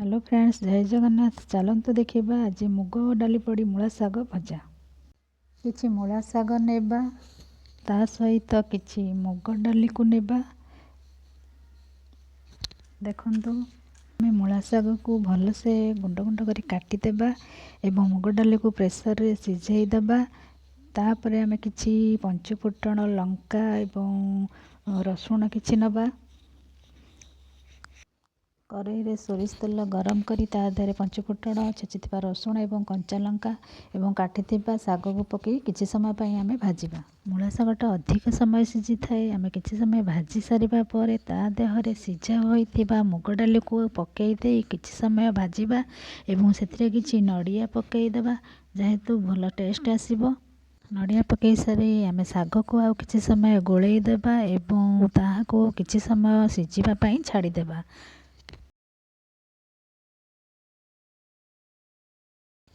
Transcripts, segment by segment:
Hello friends, जय जगन्नाथ। चलतु देखा आज मुग डाली पड़ी मूला शाग भजा। किछि मूला शाग नेबा, ता सहित किछि मुग डाली को नेबा। देखंतु आमे मूला शाग को भलसे गुंड गुंड करी काटिदेबा एवं मुग डाली को प्रेसर रे सिझाई देबा। तापर आमे किछि पंचफुटण, लंका एवं रसुण किछि नबा। कड़ाई रे सोरिष तेल गरम करी ता देहरे पंचफुटण, छेचिथिबा रसुण एवं कंचा लंका एवं काटिथिबा शाग को पकई किछि समय पई आमे भाजिबा। मूला शागटा अधिक समय सिझी थाए। आमे किछि समय भाजी सारिबा परे ता देहरे सिझा होइथिबा मुग डाली को पकई देई किछि समय भाजिबा एवं सेथिरे किछि नडिया पकई देबा जेहेतु भल टेस्ट आसीबो। नडिया पकई सारी आमे शाग को आउ किछि समय गोळेई देबा एवं ताहाको किछि समय सिझिबा पई छाडी देबा।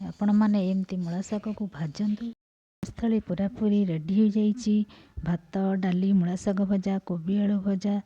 आपण माने एमती मूला शाग को भाजंतु। स्थली पूरापूरी रेडी हो जाइए। भात, डाली, मूला शाग भजा, कोबी आलू भजा